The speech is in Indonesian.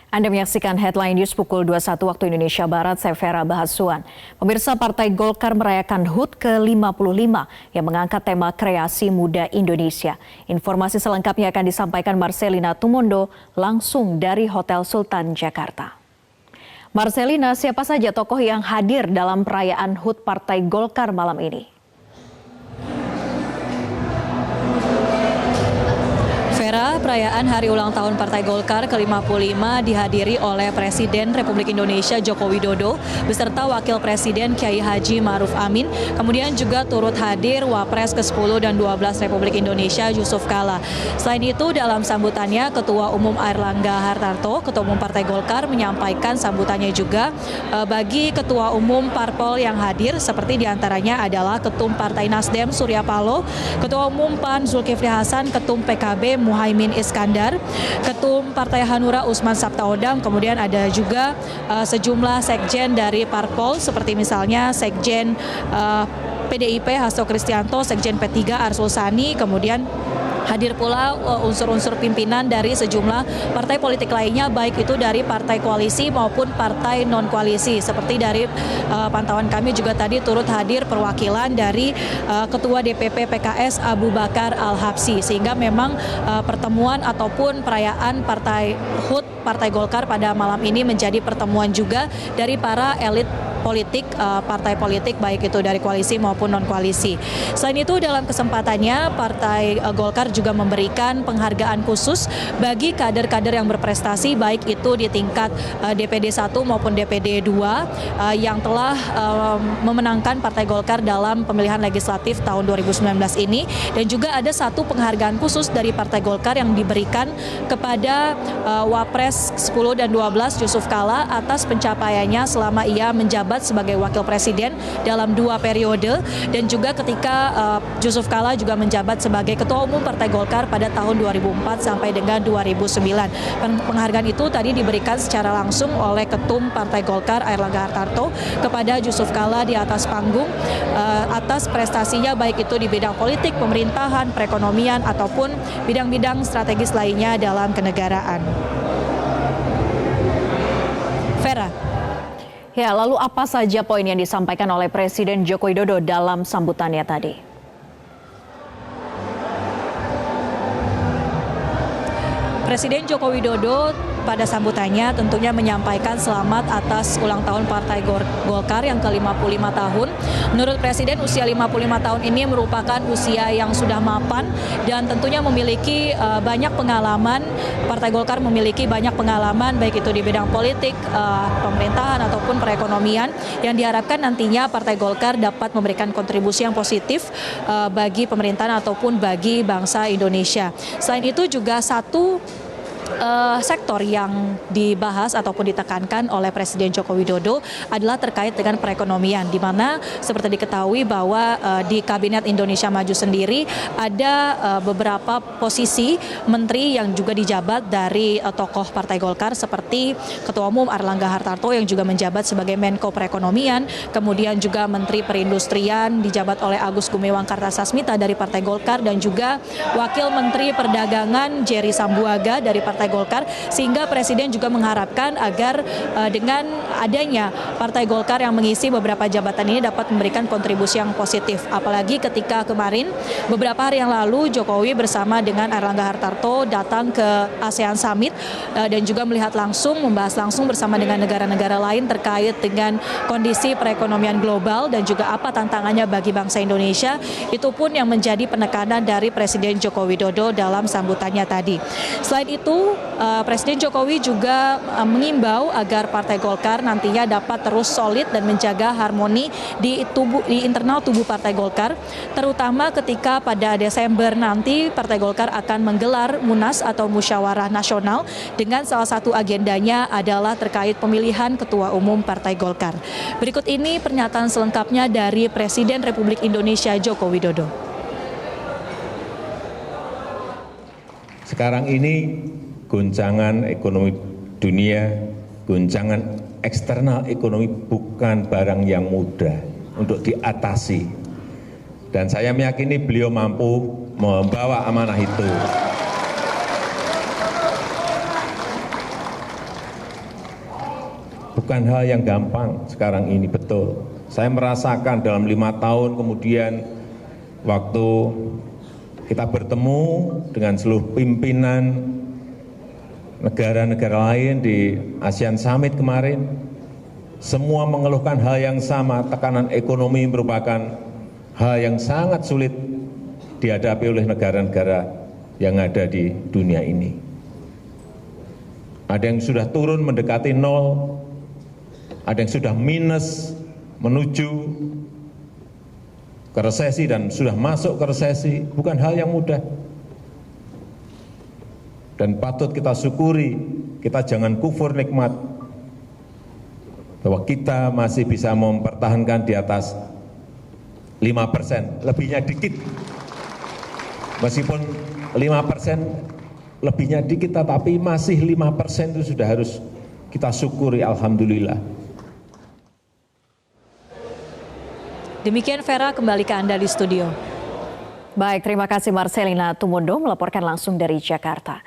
Anda menyaksikan Headline News pukul 21 waktu Indonesia Barat, saya Vera Bahasuan. Pemirsa, Partai Golkar merayakan HUT ke-55 yang mengangkat tema kreasi muda Indonesia. Informasi selengkapnya akan disampaikan Marcelina Tumondo langsung dari Hotel Sultan Jakarta. Marcelina, siapa saja tokoh yang hadir dalam perayaan HUT Partai Golkar malam ini? Vera, perayaan Hari Ulang Tahun Partai Golkar ke-55 dihadiri oleh Presiden Republik Indonesia Joko Widodo beserta Wakil Presiden Kiai Haji Ma'ruf Amin. Kemudian juga turut hadir Wapres ke-10 dan 12 Republik Indonesia Yusuf Kala. Selain itu, dalam sambutannya Ketua Umum Airlangga Hartarto, Ketua Umum Partai Golkar, menyampaikan sambutannya juga bagi Ketua Umum Parpol yang hadir, seperti diantaranya adalah Ketum Partai Nasdem Surya Paloh, Ketua Umum PAN Zulkifli Hasan, Ketum PKB Muhaimin Iskandar, Ketum Partai Hanura Usman Sabtaodang, kemudian ada juga sejumlah sekjen dari Parpol seperti misalnya sekjen PDIP Hasto Kristianto, sekjen P3 Arsul Sani, kemudian hadir pula unsur-unsur pimpinan dari sejumlah partai politik lainnya, baik itu dari partai koalisi maupun partai non-koalisi. Seperti dari pantauan kami juga tadi turut hadir perwakilan dari Ketua DPP PKS Abu Bakar Al-Habsyi. Sehingga memang pertemuan ataupun perayaan Partai HUT Partai Golkar pada malam ini menjadi pertemuan juga dari para elit politik, partai politik baik itu dari koalisi maupun non-koalisi. Selain itu, dalam kesempatannya Partai Golkar juga memberikan penghargaan khusus bagi kader-kader yang berprestasi baik itu di tingkat DPD 1 maupun DPD 2 yang telah memenangkan Partai Golkar dalam pemilihan legislatif tahun 2019 ini, dan juga ada satu penghargaan khusus dari Partai Golkar yang diberikan kepada Wapres 10 dan 12 Yusuf Kala atas pencapaiannya selama ia menjabat sebagai Wakil Presiden dalam 2 periode, dan juga ketika Yusuf Kala juga menjabat sebagai Ketua Umum Partai Golkar pada tahun 2004 sampai dengan 2009. Penghargaan itu tadi diberikan secara langsung oleh Ketum Partai Golkar Airlangga Hartarto kepada Yusuf Kala di atas panggung atas prestasinya baik itu di bidang politik, pemerintahan, perekonomian ataupun bidang-bidang strategis lainnya dalam kenegaraan. Vera. Ya, lalu apa saja poin yang disampaikan oleh Presiden Joko Widodo dalam sambutannya tadi? Presiden Joko Widodo pada sambutannya tentunya menyampaikan selamat atas ulang tahun Partai Golkar yang ke-55 tahun. Menurut Presiden, usia 55 tahun ini merupakan usia yang sudah mapan dan tentunya memiliki banyak pengalaman. Partai Golkar memiliki banyak pengalaman baik itu di bidang politik, pemerintahan ataupun perekonomian, yang diharapkan nantinya Partai Golkar dapat memberikan kontribusi yang positif bagi pemerintahan ataupun bagi bangsa Indonesia. Selain itu juga satu sektor yang dibahas ataupun ditekankan oleh Presiden Joko Widodo adalah terkait dengan perekonomian, di mana seperti diketahui bahwa di Kabinet Indonesia Maju sendiri ada beberapa posisi menteri yang juga dijabat dari tokoh Partai Golkar seperti Ketua Umum Airlangga Hartarto yang juga menjabat sebagai Menko Perekonomian, kemudian juga Menteri Perindustrian dijabat oleh Agus Gumiwang Kartasasmita dari Partai Golkar, dan juga Wakil Menteri Perdagangan Jerry Sambuaga dari Partai Golkar, sehingga Presiden juga mengharapkan agar dengan adanya Partai Golkar yang mengisi beberapa jabatan ini dapat memberikan kontribusi yang positif. Apalagi ketika kemarin beberapa hari yang lalu Jokowi bersama dengan Airlangga Hartarto datang ke ASEAN Summit dan juga melihat langsung, membahas langsung bersama dengan negara-negara lain terkait dengan kondisi perekonomian global dan juga apa tantangannya bagi bangsa Indonesia. Itu pun yang menjadi penekanan dari Presiden Joko Widodo dalam sambutannya tadi. Selain itu, Presiden Jokowi juga mengimbau agar Partai Golkar nantinya dapat terus solid dan menjaga harmoni di internal tubuh Partai Golkar, terutama ketika pada Desember nanti Partai Golkar akan menggelar Munas atau Musyawarah Nasional, dengan salah satu agendanya adalah terkait pemilihan Ketua Umum Partai Golkar. Berikut ini pernyataan selengkapnya dari Presiden Republik Indonesia Joko Widodo. Sekarang ini goncangan ekonomi dunia, goncangan eksternal ekonomi bukan barang yang mudah untuk diatasi. Dan saya meyakini beliau mampu membawa amanah itu. bukan hal yang gampang sekarang ini, betul. Saya merasakan dalam 5 tahun kemudian waktu kita bertemu dengan seluruh pimpinan negara-negara lain di ASEAN Summit kemarin, semua mengeluhkan hal yang sama, tekanan ekonomi merupakan hal yang sangat sulit dihadapi oleh negara-negara yang ada di dunia ini. Ada yang sudah turun mendekati nol, ada yang sudah minus menuju ke resesi dan sudah masuk ke resesi, bukan hal yang mudah. Dan patut kita syukuri, kita jangan kufur nikmat, bahwa kita masih bisa mempertahankan di atas 5%, lebihnya dikit. Meskipun 5% lebihnya dikit, tetapi masih 5% itu sudah harus kita syukuri, alhamdulillah. Demikian Vera, kembali ke Anda di studio. Baik, terima kasih Marcelina Tumundo melaporkan langsung dari Jakarta.